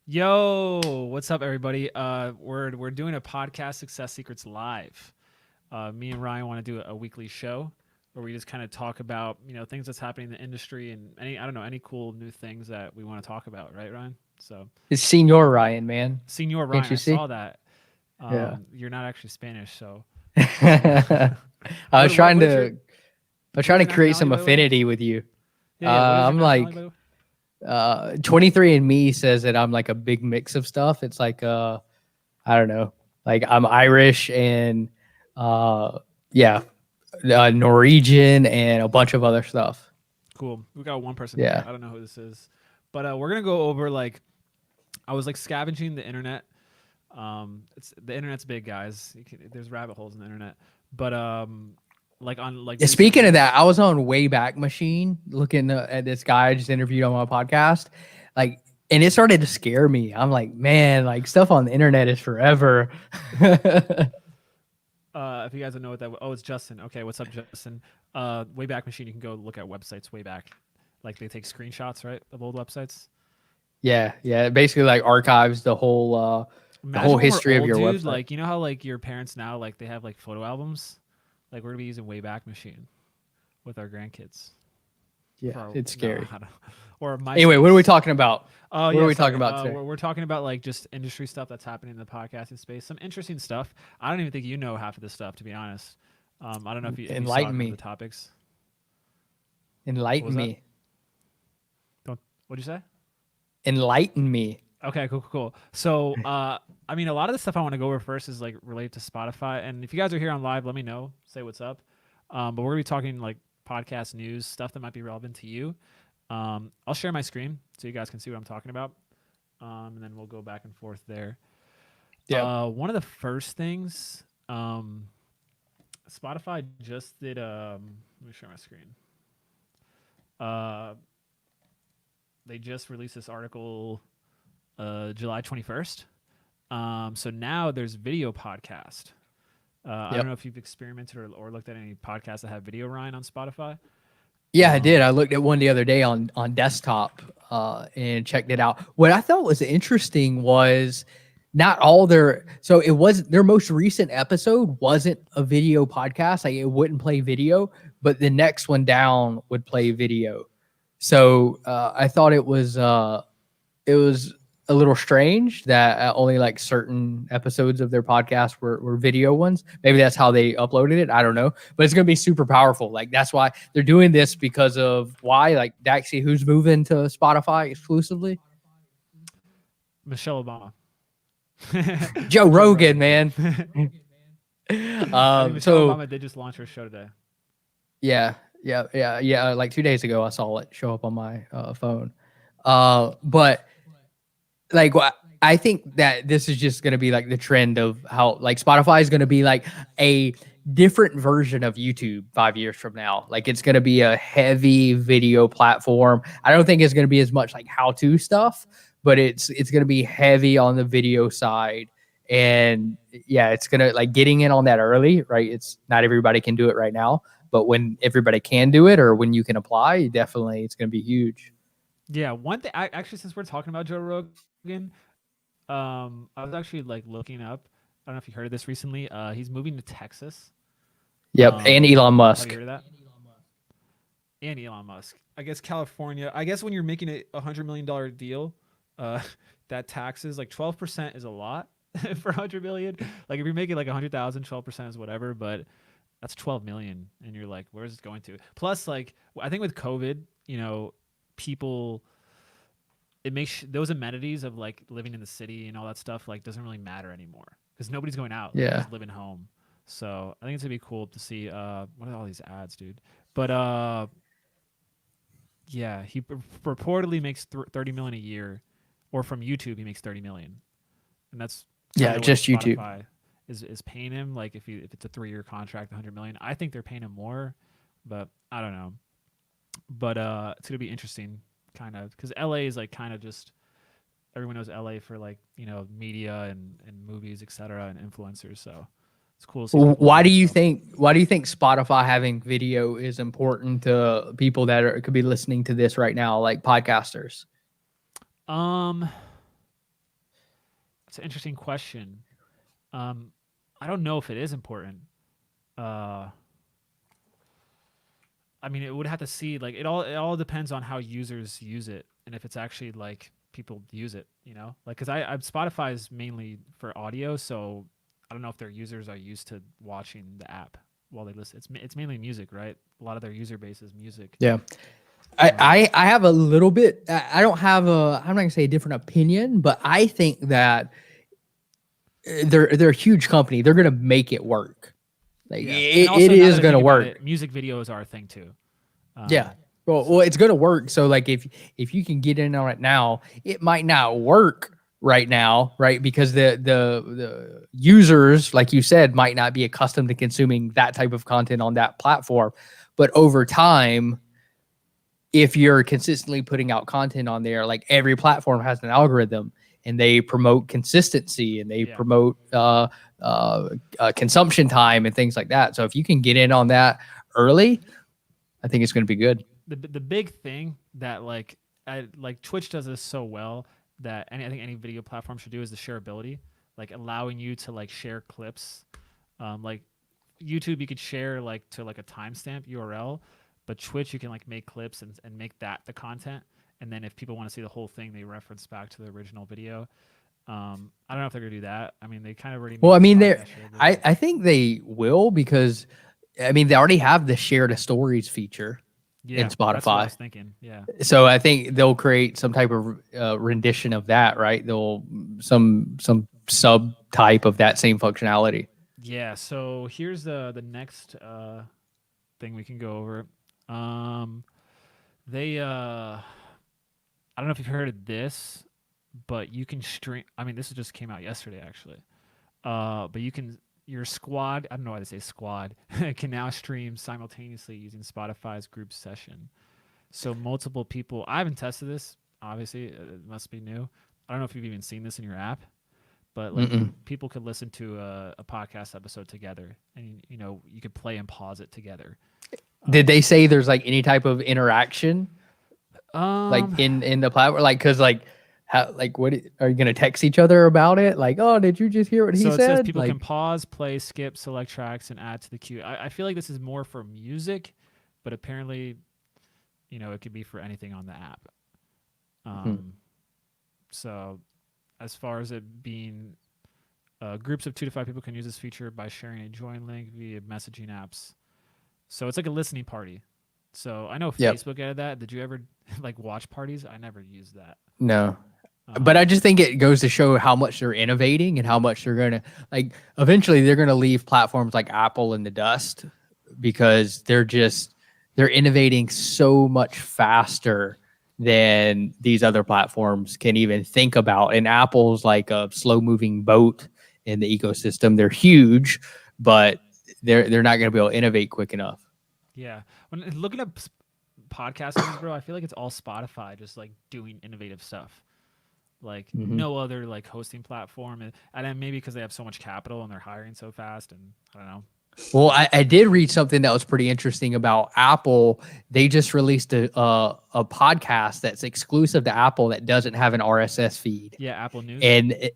Yo, what's up, everybody? We're doing a podcast Success Secrets live. Me and Ryan want to do a weekly show where we just kind of talk about things that's happening in the industry and any cool new things that we want to talk about, right, Ryan? So, It's Senior Ryan, man. Senior Can't Ryan, you I see? saw that. Yeah. You're not actually Spanish, so I was what trying what is your to I was what is trying to your create nationality, some by the way? affinity with you. Yeah. What is your I'm nationality, like by the way? 23 says that I'm like a big mix of stuff. It's like I don't know. Like I'm Irish and uh yeah, Norwegian and a bunch of other stuff. Cool. We got one person here. Yeah. I don't know who this is, but we're gonna go over like I was like scavenging the internet. It's the internet's big, guys. There's rabbit holes in the internet, but like on like Yeah, recent speaking of that, news. I was on Wayback Machine looking at this guy I just interviewed on my podcast. Like, and it started to scare me. I'm like, man, like stuff on the internet is forever. If you guys don't know what that, it's Justin. Okay, what's up, Justin? Wayback Machine. You can go look at websites way back. Like they take screenshots, right, of old websites. Yeah, yeah. It basically like archives the whole Imagine when we're history of old, your dude. website. Like you know how like your parents now like they have like photo albums. Like we're gonna be using Wayback Machine with our grandkids. Yeah, For our, it's no, scary. I don't, or Anyway, what are we MySpace. talking about? Oh What are yeah, we talking sorry. about today? We're talking about like just industry stuff that's happening in the podcasting space. Some interesting stuff. I don't even think you know half of this stuff, to be honest. I don't know if you saw Enlighten kind of the me. topics. What was Enlighten that? me. Don't. What'd you say? Enlighten me. Okay, cool. So, I mean, a lot of the stuff I want to go over first is like related to Spotify. And if you guys are here on live, let me know. Say what's up. But we're gonna be talking like podcast news stuff that might be relevant to you. I'll share my screen so you guys can see what I'm talking about. And then we'll go back and forth there. Yep. One of the first things, Spotify just did. Let me share my screen. Uh, they just released this article, July 21st. So now there's video podcast. I don't Yep. know if you've experimented or looked at any podcasts that have video, Ryan, on Spotify. Yeah, I did. Um, I looked at one the other day on desktop and checked it out. What I thought was interesting was not all their so it was their most recent episode wasn't a video podcast. Like it wouldn't play video, but the next one down would play video. So I thought it was a little strange that only like certain episodes of their podcast were video ones. Maybe that's how they uploaded it. I don't know, but it's going to be super powerful. Like that's why they're doing this because of why like Daxie, who's moving to Spotify exclusively. Michelle Obama. Joe Joe Rogan, Rogan. man. I think Michelle So Obama did just launch her show today. yeah. Like 2 days ago, I saw it show up on my phone. But like I think that this is just going to be like the trend of how like Spotify is going to be like a different version of YouTube 5 years from now. Like it's going to be a heavy video platform. I don't think it's going to be as much like how-to stuff, but it's going to be heavy on the video side. And yeah, it's going to like getting in on that early, right? It's not everybody can do it right now, but when everybody can do it or when you can apply, definitely it's going to be huge. Yeah, one thing. Actually, since we're talking about Joe Rogan, I was actually like looking up. I don't know if you heard of this recently. He's moving to Texas. Yep, and Elon Have you heard Musk. of that? And Elon Musk. I guess California. I guess when you're making a $100 million deal, uh, that taxes like 12% is a lot for 100 million. Like if you're making like 100,000, 12% is whatever, but that's 12 million, and you're like, where is this going to? Plus, like I think with COVID, people it makes those amenities of like living in the city and all that stuff like doesn't really matter anymore because nobody's going out. Like, they're Yeah. just living home. So I think it's gonna be cool to see. What are all these ads, dude? But yeah, he reportedly makes 30 million a year, or from YouTube he makes 30 million, and that's kind Yeah, of what just YouTube. Spotify is paying him. Like if it's a 3 year contract, 100 million. I think they're paying him more, but I don't know. But it's gonna be interesting, kind of, because LA is like kind of just everyone knows LA for like media and movies, etc., and influencers. So it's cool to see people Why doing do that you stuff. think Spotify having video is important to people that could be listening to this right now, like podcasters? Um, It's an interesting question. Um, I don't know if it is important. Uh, I mean, it would have to see like it all depends on how users use it and if it's actually like people use it, you know? Like cuz I Spotify is mainly for audio, so I don't know if their users are used to watching the app while they listen. It's mainly music, right? A lot of their user base is music. Yeah. Um I have a little bit. I don't have a. I'm not gonna say a different opinion, but I think that they're a huge company. They're gonna make it work. Like yeah. And it also now is that I think gonna about it, work. music videos are a thing too. Yeah. Um Well, so it's gonna work. So like if you can get in on it now, it might not work right now, right? Because the users, like you said, might not be accustomed to consuming that type of content on that platform. But over time, if you're consistently putting out content on there, like every platform has an algorithm and they promote consistency and they yeah. promote consumption time and things like that. So if you can get in on that early, I think it's going to be good. The big thing that like Twitch does this so well that I think any video platform should do is the shareability, like allowing you to like share clips. Like YouTube, you could share like to like a timestamp URL, but Twitch, you can like make clips and make that the content. And then if people want to see the whole thing, they reference back to the original video. I don't know if they're gonna do that. I mean, they kind of already Well, I make mean, podcast shareable, but I think they will because, I mean, they already have the share to stories feature in yeah, that's what I Spotify. was thinking. Yeah, So I think they'll create some type of rendition of that, right? They'll some sub type of that same functionality. yeah. So here's the next thing we can go over. Um, they I don't know if you've heard of this, but you can stream. I mean, this just came out yesterday actually. But you can your squad. I don't know why they say squad can now stream simultaneously using Spotify's group session. So multiple people. I haven't tested this. Obviously, it must be new. I don't know if you've even seen this in your app, but like Mm-mm. people could listen to a podcast episode together, and you know you could play and pause it together. Did they say there's like any type of interaction like Um, in the platform? Like, cause like how like what are you gonna text each other about it? Like, oh, did you just hear what he so it says said? people Like, can pause, play, skip, select tracks, and add to the queue. I feel like this is more for music, but apparently, you know, it could be for anything on the app. hmm, Um, so as far as it being groups of 2 to 5 people can use this feature by sharing a join link via messaging apps. So it's like a listening party. So I know yep, Facebook added that. Did you ever like watch parties? I never used that. no. But I Um, just think it goes to show how much they're innovating and how much they're gonna like. Eventually, they're gonna leave platforms like Apple in the dust because they're innovating so much faster than these other platforms can even think about. And Apple's like a slow moving boat in the ecosystem. They're huge, but they're not going to be able to innovate quick enough. yeah. When looking up podcast names, bro, I feel like it's all Spotify just like doing innovative stuff. Like Hmm. no other like hosting platform, and then maybe because they have so much capital and they're hiring so fast, and I don't know. Well, I did read something that was pretty interesting about Apple. They just released a podcast that's exclusive to Apple that doesn't have an RSS feed, Yeah, Apple News. and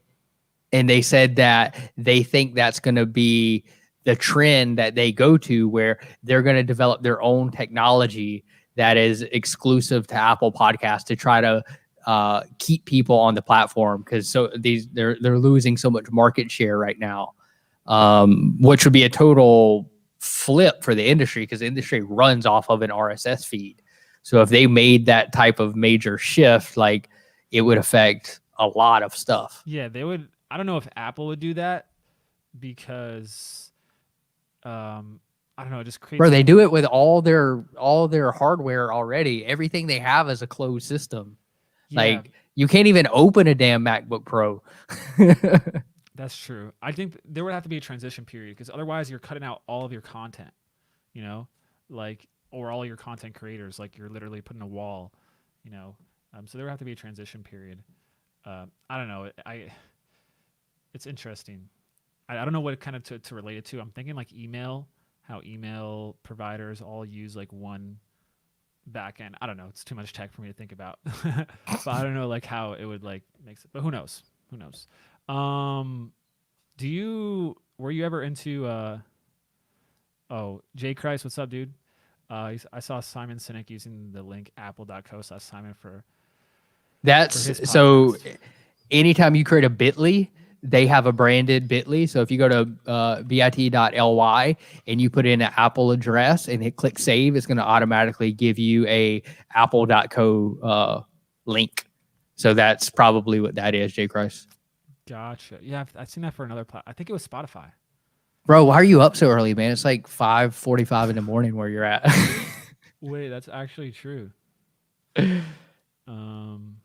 and they said that they think that's going to be the trend that they go to, where they're going to develop their own technology that is exclusive to Apple Podcasts to try to keep people on the platform, because they're losing so much market share right now, which would be a total flip for the industry because the industry runs off of an RSS feed. So if they made that type of major shift, like it would affect a lot of stuff. Yeah, they would. I don't know if Apple would do that because I don't know. It just Bro, creates they like do it with all their hardware already. Everything they have is a closed system. yeah, Like you can't even open a damn MacBook Pro. that's true. I think there would have to be a transition period because otherwise you're cutting out all of your content. You know, like or all your content creators. Like you're literally putting a wall. You know, so there would have to be a transition period. I don't know. It's interesting. I don't know what kind of to relate it to. I'm thinking like email, how email providers all use like one back end. I don't know. It's too much tech for me to think about. But I don't know like how it would like make it. But who knows? Who knows? Um, do you were you ever into oh, Jay Christ, what's up, dude? I saw Simon Sinek using the link apple.co/Simon for That's his so podcast. anytime you create a bit.ly, they have a branded bit.ly. So if you go to bit.ly and you put in an Apple address and hit click save, it's going to automatically give you a apple.co link. So that's probably what that is, Jay Christ. Gotcha. Yeah, I've seen that for another I think it was Spotify. Bro, why are you up so early, man? It's like 5:45 in the morning where you're at. Wait, that's actually true. Um,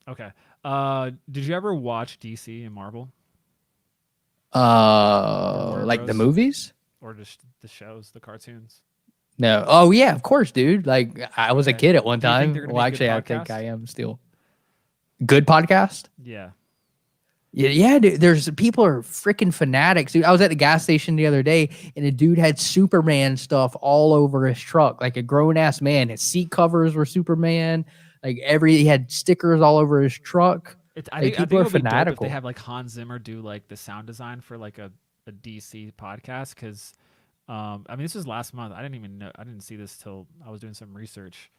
okay. Did you ever watch DC and Marvel or Warner Like the Bros. movies? or just the shows, the cartoons? No. Oh yeah, of course, dude. Like I was a Okay. kid at one Do you think they're time. gonna Well, make a good actually, I think podcast? I am still. Good podcast? Yeah. Yeah, yeah, dude. There's people are freaking fanatics, dude. I was at the gas station the other day, and a dude had Superman stuff all over his truck, like a grown ass man. His seat covers were Superman. Like he had stickers all over his truck. Like I people think are it would be dope if they fanatical. have like Hans Zimmer do like the sound design for like a DC podcast because I mean this was last month. I didn't even know I didn't see this till I was doing some research.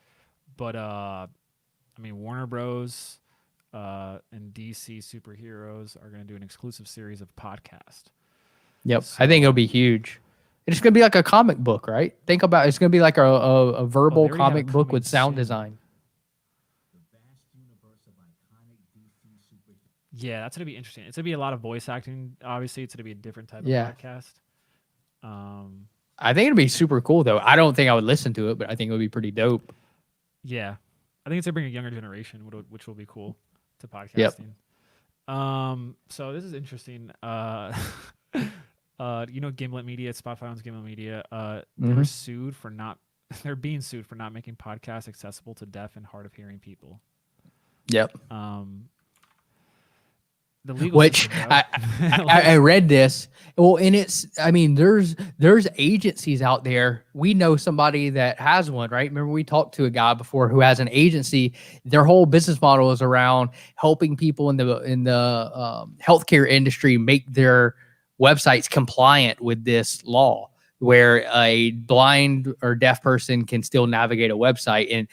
But I mean Warner Bros. And DC superheroes are going to do an exclusive series of podcast. Yep, I think it'll So, be huge. It's gonna be like a comic book, right? Think about it's gonna be like a oh, they verbal already have it comic book coming with sound soon. design. Yeah, that's gonna be interesting. It's gonna be a lot of voice acting. Obviously, it's gonna be a different type of Yeah, podcast. Um, I think it'd be super cool though. I don't think I would listen to it, but I think it would be pretty dope. yeah, I think it's gonna bring a younger generation, which will be cool to Yep. podcasting. So this is interesting. You know, Gimlet Media, Spotify owns Gimlet Media. They were Hmm. sued for not. They're being sued for not making podcasts accessible to deaf and hard of hearing people. Yep. Um, the legal Which system, bro. I Like, read this. Well, and it's I mean, there's agencies out there. We know somebody that has one, right? Remember we talked to a guy before who has an agency. Their whole business model is around helping people in the healthcare industry make their websites compliant with this law, where a blind or deaf person can still navigate a website. And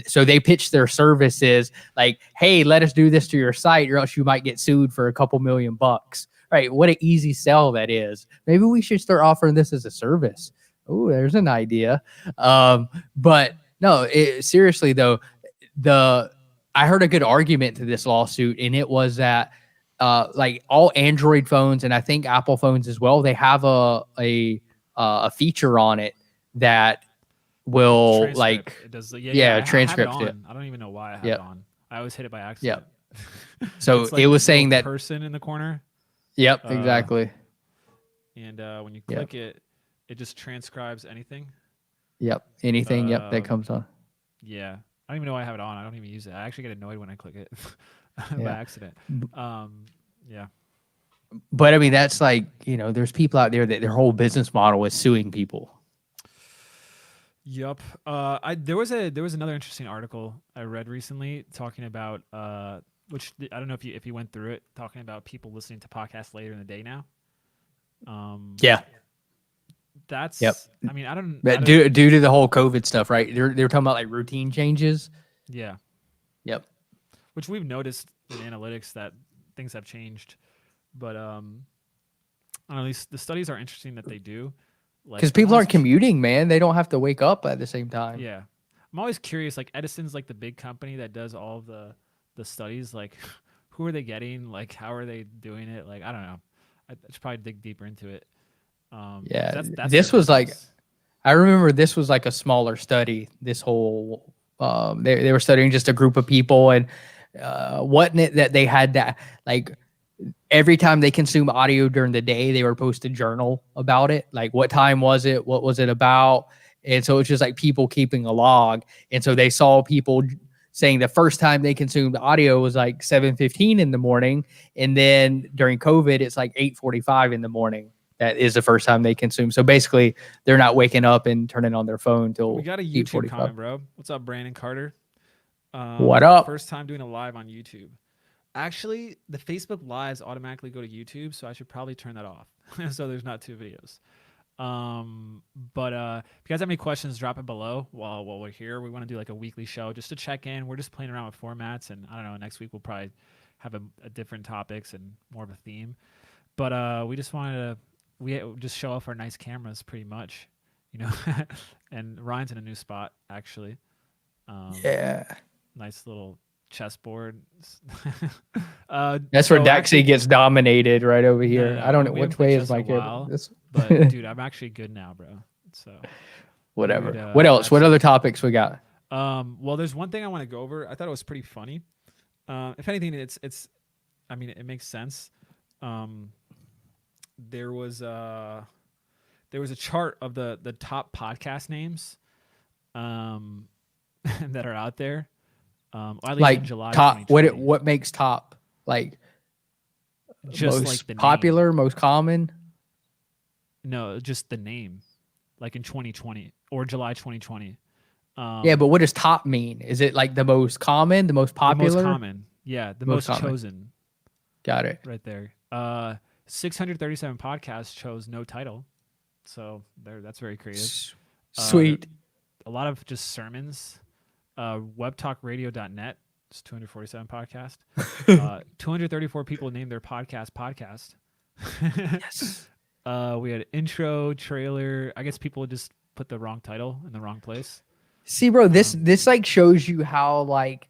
so they pitch their services like, hey, let us do this to your site or else you might get sued for a couple $1,000,000. Right. What an easy sell that is. Maybe we should start offering this as a service. Oh, there's an idea. But no, seriously though, the I heard a good argument to this lawsuit, and it was that like all Android phones and I think Apple phones as well, they have a feature on it that will transcript. like It does. Yeah, yeah. yeah I have it transcript it. on. I don't even know why I have it Yep. on. I always hit it by accident. Yep. So It's it like was this little saying that. person in the corner, Yep. uh, Exactly. and when you Yep. click it, it just transcribes anything. Yep. Anything. Yep. That Uh, comes on. yeah. I don't even know why I have it on. I don't even use it. I actually get annoyed when I click it by Yeah. accident. Yeah. But I mean, that's like, there's people out there that their whole business model is suing people. Yup. There was another interesting article I read recently talking about I don't know if you went through it, talking about people listening to podcasts later in the day now. Um, Yeah. Yep. that's I mean I But don't due to the whole COVID stuff, right? They're talking about like routine changes. yeah, Yep. which we've noticed in analytics that things have changed, but I don't know, the studies are interesting that they do. Because Like I'm people always aren't commuting, man. They don't have to wake up at the same time. yeah, I'm always curious. Like Edison's like the big company that does all of the studies. Like who are they getting? Like how are they doing it? Like I don't know. I should probably dig deeper into it. 'Cause Yeah. that's their This was like, business. I remember this was like a smaller study. This whole, they were studying just a group of people, and wasn't it that they had that, like, every time they consume audio during the day, they were supposed to journal about it. Like, what time was it? What was it about? And so it's just like people keeping a log. And so they saw people saying the first time they consumed audio was like 7:15 in the morning. And then during COVID, it's like 8:45 in the morning. That is the first time they consume. So basically, they're not waking up and turning on their phone We till got a YouTube 8:45. comment, bro. What's up, Brandon Carter? What up? First time doing a live on YouTube. Actually, the Facebook lives automatically go to YouTube, so I should probably turn that off so there's not two videos. But if you guys have any questions, drop it below while we're here. We want to do like a weekly show just to check in. We're just playing around with formats, and I don't know. Next week we'll probably have a different topics and more of a theme. But we just wanted to just show off our nice cameras, pretty much, you know. And Ryan's in a new spot actually. Yeah. Nice little chessboard. That's where So Daxie gets dominated right over here. I don't no, know we haven't which played way chess is in my a camera. while, This but dude, I'm actually good now, bro. So whatever. dude, What else? What other topics we got? well, there's one thing I want to go over. I thought it was pretty funny. If anything, I mean, it makes sense. Um, there was a chart of the top podcast names, that are out there. Or at least in Like July top 2020. what makes top? Like Just most like the popular, name. most common? No, just the name. Like in 2020 or July 2020. Yeah, but what does top mean? Is it like the most common, the most The most popular? common. Yeah, the Most most common. chosen. Got it. Right there. 637 podcasts chose no title. So that's very creative. Sweet. A lot of just sermons. Webtalkradio.net. It's 247 podcast. 234 people named their podcast. Yes. We had intro, trailer. I guess people just put the wrong title in the wrong place. See, bro, this like shows you how like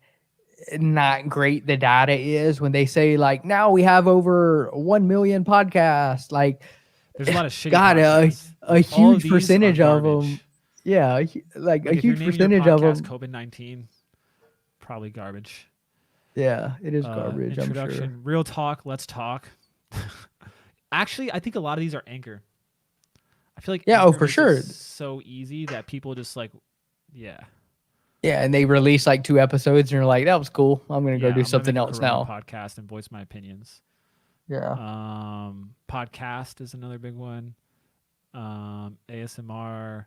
not great the data is when they say like now we have over 1 million podcasts. Like, There's a lot of shitty God, podcasts. a Like, all of huge these are percentage of garbage. them. Yeah, like a Like if you're huge naming your percentage of podcast them. COVID-19, probably garbage. Yeah, it is garbage. I'm Introduction, sure. real talk, let's talk. Actually, I think a lot of these are Anchor. I feel like Yeah, Anchor for makes it sure. so easy that people just like, yeah. Yeah, and they release like 2 episodes, and you're like, that was cool. I'm gonna go do I'm gonna something make a else Corona now. podcast and voice my opinions. Yeah. Podcast is another big one. ASMR.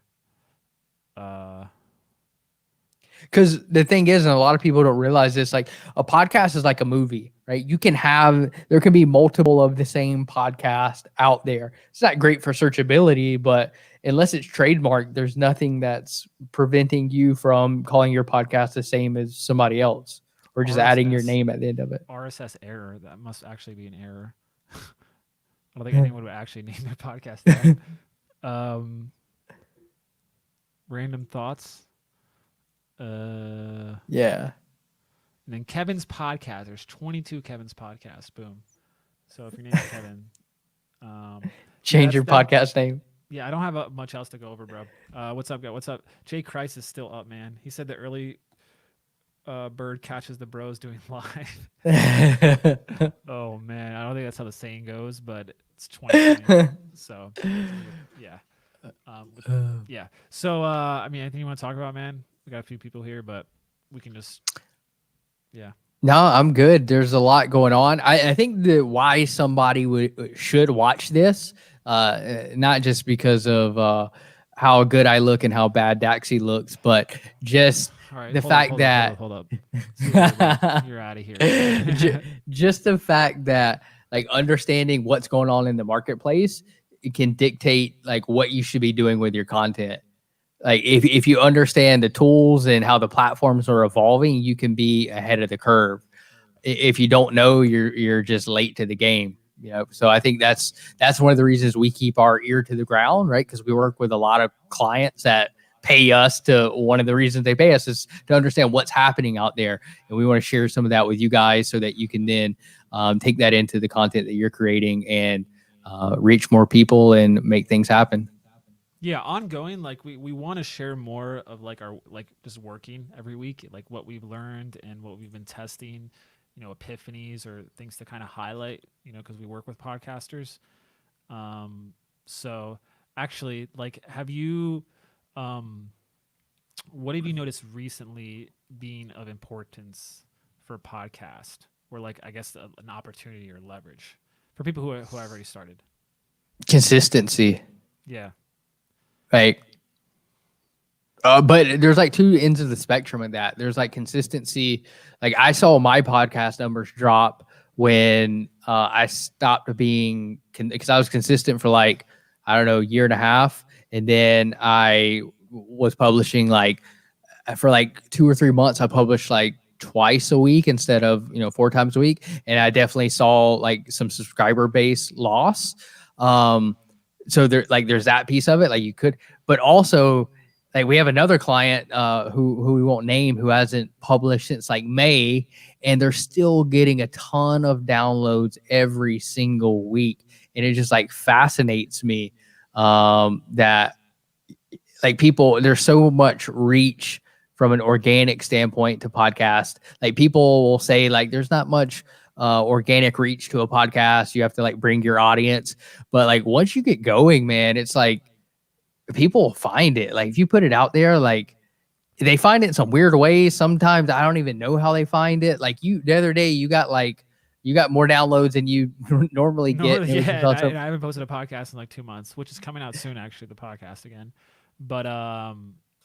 Because the thing is, and a lot of people don't realize this, like a podcast is like a movie, right? There can be multiple of the same podcast out there. It's not great for searchability, but unless it's trademarked, there's nothing that's preventing you from calling your podcast the same as somebody else or just adding your name at the end of it. RSS error. That must actually be an error. I don't think anyone would actually name their podcast that. Random thoughts. Yeah. And then Kevin's podcast. There's 22 Kevin's podcasts. Boom. So if your name's Kevin, change your podcast name. Yeah, I don't have much else to go over, bro. What's up, guy? What's up? Jay Christ is still up, man. He said the early bird catches the bros doing live. Oh man, I don't think that's how the saying goes, but it's 2020, so yeah. Yeah. So I mean, anything you want to talk about, man? We got a few people here, but we can just, yeah. No, I'm good. There's a lot going on. I think that why somebody should watch this, not just because of how good I look and how bad Daxie looks, but just Right, the fact that hold up. You're out of here. Just the fact that like understanding what's going on in the marketplace, it can dictate like what you should be doing with your content. Like if you understand the tools and how the platforms are evolving, you can be ahead of the curve. If you don't know, you're just late to the game. You know, so I think that's one of the reasons we keep our ear to the ground, right? Because we work with a lot of clients that pay us to. One of the reasons they pay us is to understand what's happening out there, and we want to share some of that with you guys so that you can then take that into the content that you're creating and reach more people and make things happen. Yeah, ongoing, like we want to share more of like our like just working every week, like what we've learned and what we've been testing, you know, epiphanies or things to kind of highlight, you know, because we work with podcasters. So actually, like, have you, what have you noticed recently being of importance for podcast, or like I guess an opportunity or leverage for people who have already started? Consistency. Yeah. Right. But there's like two ends of the spectrum of that. There's like consistency. Like I saw my podcast numbers drop when I stopped being because I was consistent for like I don't know, year and a half, and then I was publishing like for like 2 or 3 months. I published like twice a week instead of 4 times a week, and I definitely saw like some subscriber base loss. Um, so there's that piece of it. Like you could, but also like we have another client who we won't name who hasn't published since like May, and they're still getting a ton of downloads every single week, and it just like fascinates me that like people there's so much reach from an organic standpoint to podcast. Like people will say like there's not much organic reach to a podcast. You have to like bring your audience, but like once you get going, man, it's like people find it. Like if you put it out there, like they find it in some weird ways. Sometimes I don't even know how they find it. Like you, the other day, you got more downloads than you normally get. Normally, And it was yeah, just and also, I haven't posted a podcast in like 2 months, which is coming out soon, actually, the podcast again. But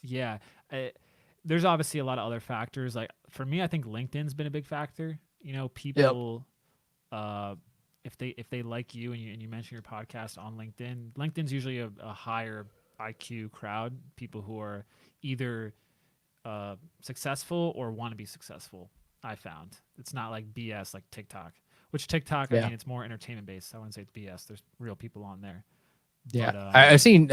yeah, there's obviously a lot of other factors. Like for me, I think LinkedIn's been a big factor. yep, People, uh, if they like you and you mention your podcast on LinkedIn, LinkedIn's usually a higher IQ crowd, people who are either successful or want to be successful. I found it's not like BS like TikTok, which TikTok, I yeah. mean, it's more entertainment based. I wouldn't say it's BS. There's real people on there, Yeah, but I've seen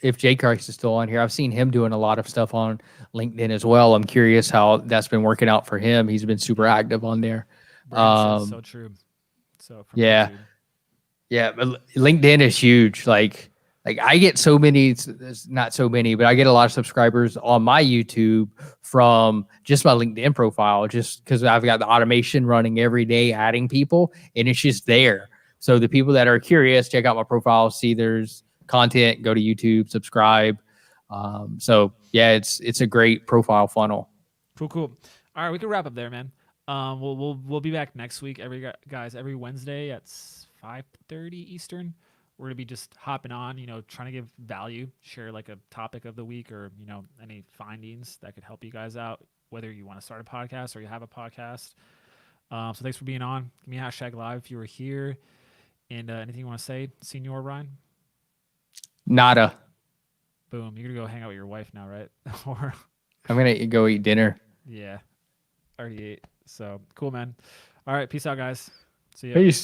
if Jay Christ is still on here, I've seen him doing a lot of stuff on LinkedIn as well. I'm curious how that's been working out for him. He's been super yeah, active on there. Brandon says so Um, true. So from yeah, YouTube, yeah, but LinkedIn is huge. Like I get so many, it's not so many, but I get a lot of subscribers on my YouTube from just my LinkedIn profile, just because I've got the automation running every day, adding people, and it's just there. So the people that are curious, check out my profile, see there's content, go to YouTube, subscribe. So yeah, it's a great profile funnel. cool. All right, we can wrap up there, man. We'll be back next week. Every Wednesday at 5:30 Eastern. We're gonna be just hopping on, trying to give value, share like a topic of the week or any findings that could help you guys out, whether you want to start a podcast or you have a podcast. So thanks for being on. Give me a hashtag live if you were here. And anything you want to say, Senior Ryan? Nada. Boom. You're gonna go hang out with your wife now, right? Or I'm gonna go eat dinner. yeah, already ate. So cool, man. All right, peace out, guys. See ya. Peace.